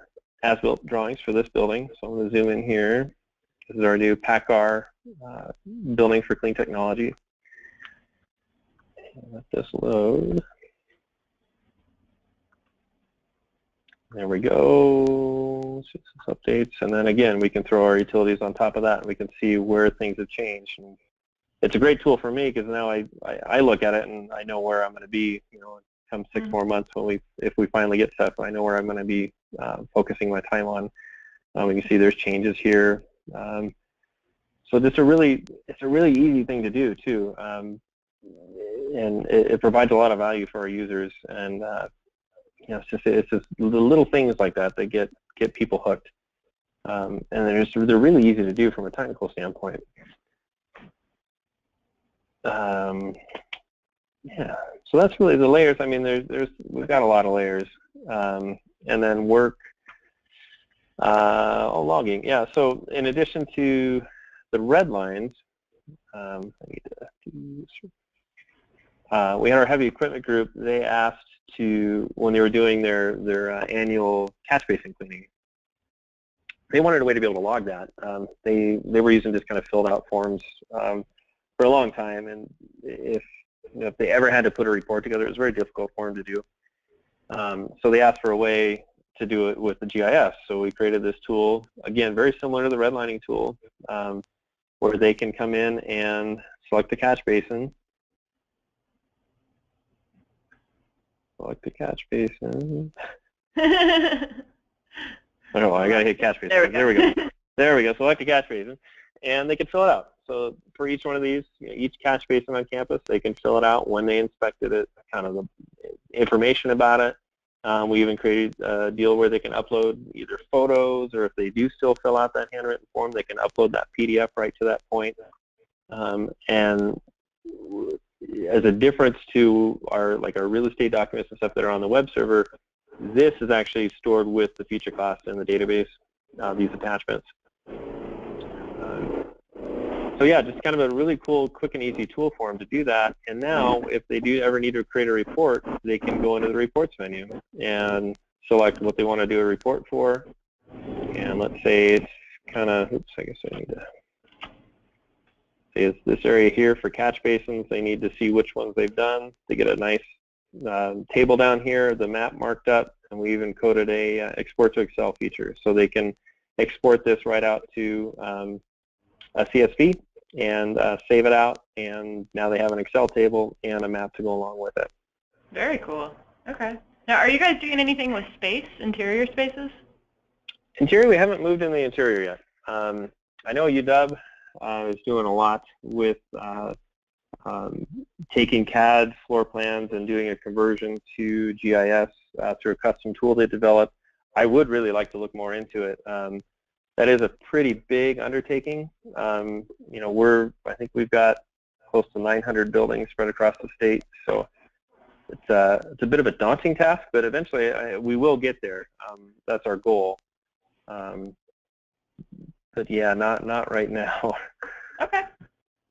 as-built drawings for this building. So I'm going to zoom in here. This is our new PACCAR building for clean technology. Let this load. There we go. Updates, and then again we can throw our utilities on top of that, and we can see where things have changed. And it's a great tool for me because now I look at it and I know where I'm going to be. Come 6 more months if we finally get stuff, I know where I'm going to be focusing my time on. You can see there's changes here. So it's a really easy thing to do too, and it provides a lot of value for our users. And it's just the little things like that that get people hooked, and they're really easy to do from a technical standpoint. Yeah, so that's really the layers. I mean, we've got a lot of layers, and then work. Logging. Yeah. So in addition to the Redlines, we had our heavy equipment group. They asked when they were doing their annual catch basin cleaning, they wanted a way to be able to log that. They were using just kind of filled out forms for a long time, and if they ever had to put a report together, it was very difficult for them to do. So they asked for a way to do it with the GIS. So we created this tool, again, very similar to the redlining tool, where they can come in and select the catch basin. Select the catch basin. Oh, I gotta hit catch basin. There we go. There we go. Select the catch basin, and they can fill it out. So for each one of these, each catch basin on campus, they can fill it out when they inspected it, kind of the information about it. We even created a deal where they can upload either photos, or if they do still fill out that handwritten form, they can upload that PDF right to that point. And as a difference to our real estate documents and stuff that are on the web server, this is actually stored with the feature class in the database, these attachments. So yeah, just kind of a really cool, quick and easy tool for them to do that. And now, if they do ever need to create a report, they can go into the reports menu and select what they want to do a report for. And let's say it's kind of, oops, I guess I need to say it's this area here for catch basins. They need to see which ones they've done. They get a nice table down here, the map marked up, and we even coded a export to Excel feature, so they can export this right out to a CSV and save it out, and now they have an Excel table and a map to go along with it. Very cool. Okay. Now, are you guys doing anything with space, interior spaces? Interior, we haven't moved in the interior yet. I know UW is doing a lot with taking CAD floor plans and doing a conversion to GIS through a custom tool they developed. I would really like to look more into it. That is a pretty big undertaking. I think we've got close to 900 buildings spread across the state, so it's a bit of a daunting task, but eventually we will get there. That's our goal. But yeah, not right now. Okay.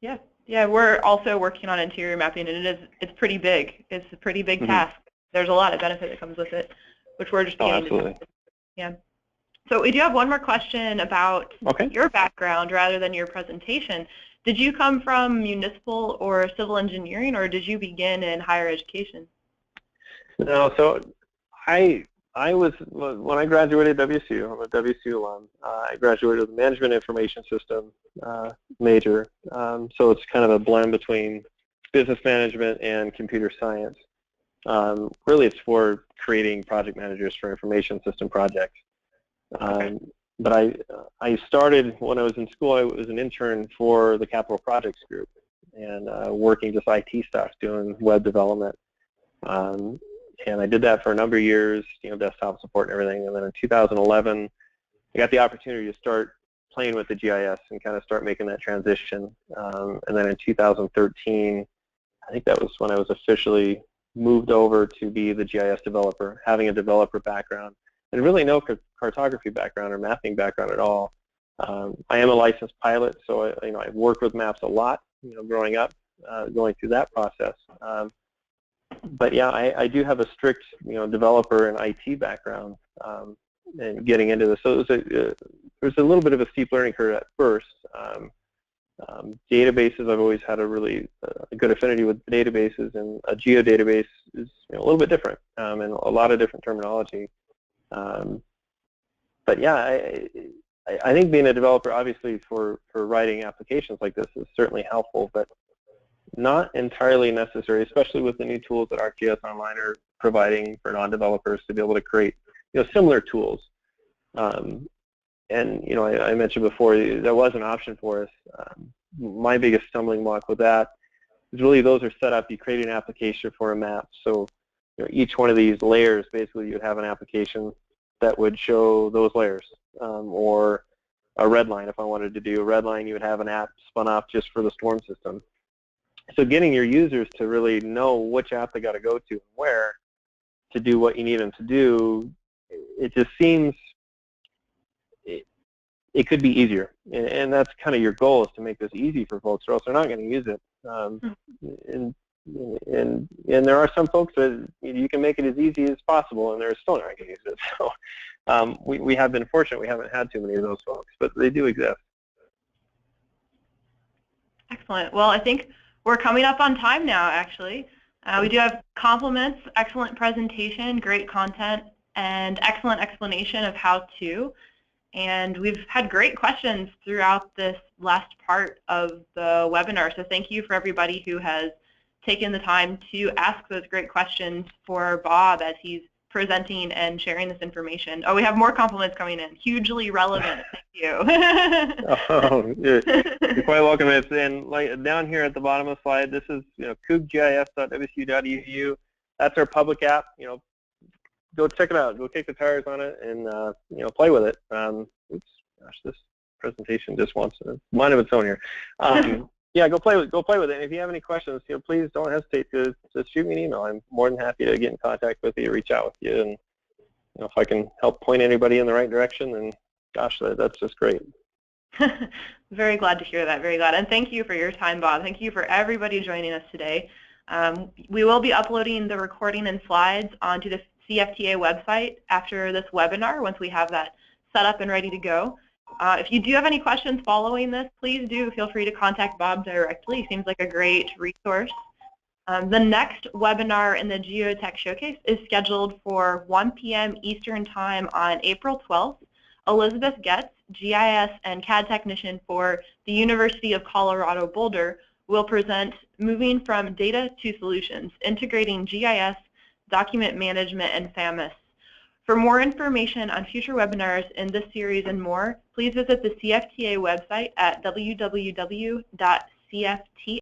Yeah. Yeah, we're also working on interior mapping, and it's pretty big. It's a pretty big task. There's a lot of benefit that comes with it, which we're just beginning to do. Yeah. So we do have one more question about your background rather than your presentation. Did you come from municipal or civil engineering, or did you begin in higher education? No, so I was, when I graduated at WSU, I'm a WSU alum, I graduated with a management information system major, so it's kind of a blend between business management and computer science. Really, it's for creating project managers for information system projects. But I started when I was in school. I was an intern for the capital projects group, and working just IT stuff, doing web development. And I did that for a number of years, desktop support and everything. And then in 2011, I got the opportunity to start playing with the GIS and kind of start making that transition. And then in 2013, I think that was when I was officially moved over to be the GIS developer, having a developer background and really no cartography background or mapping background at all. I am a licensed pilot, so I've worked with maps a lot, growing up, going through that process. But yeah, I do have a strict, developer and IT background, and getting into this. So it was a little bit of a steep learning curve at first. Databases, I've always had a really good affinity with databases, and a geodatabase is a little bit different, and a lot of different terminology. But yeah, I think being a developer, obviously, for writing applications like this is certainly helpful, but not entirely necessary, especially with the new tools that ArcGIS Online are providing for non-developers to be able to create, similar tools. And I mentioned before that was an option for us. My biggest stumbling block with that is really those are set up. You create an application for a map, so each one of these layers, basically, you would have an application that would show those layers, or a Redline. If I wanted to do a Redline, you would have an app spun off just for the storm system. So getting your users to really know which app they got to go to and where to do what you need them to do, it just seems it could be easier. And that's kind of your goal, is to make this easy for folks, or else they're not going to use it. And there are some folks that you can make it as easy as possible, and they're still not going to use it. So we have been fortunate. We haven't had too many of those folks, but they do exist. Excellent. Well, I think we're coming up on time now, actually. We do have compliments, excellent presentation, great content, and excellent explanation of how to. And we've had great questions throughout this last part of the webinar. So thank you for everybody who has taken the time to ask those great questions for Bob as he's presenting and sharing this information. Oh, we have more compliments coming in. Hugely relevant. Thank you. Oh, you're quite welcome. It's in down here at the bottom of the slide. This is cougis.wsu.edu. That's our public app. Go check it out. Go kick the tires on it and play with it. Oops, gosh, this presentation just wants a mind of its own here. Yeah, go play with it. And if you have any questions, please don't hesitate to shoot me an email. I'm more than happy to get in contact with you, reach out with you, and if I can help point anybody in the right direction, then gosh, that's just great. Very glad to hear that. Very glad. And thank you for your time, Bob. Thank you for everybody joining us today. We will be uploading the recording and slides onto the CFTA website after this webinar, once we have that set up and ready to go. If you do have any questions following this, please do feel free to contact Bob directly. He seems like a great resource. The next webinar in the Geotech Showcase is scheduled for 1 p.m. Eastern Time on April 12th. Elizabeth Getz, GIS and CAD technician for the University of Colorado Boulder, will present Moving from Data to Solutions, Integrating GIS, Document Management, and FAMIS. For more information on future webinars in this series and more, please visit the CFTA website at www.cfta.org.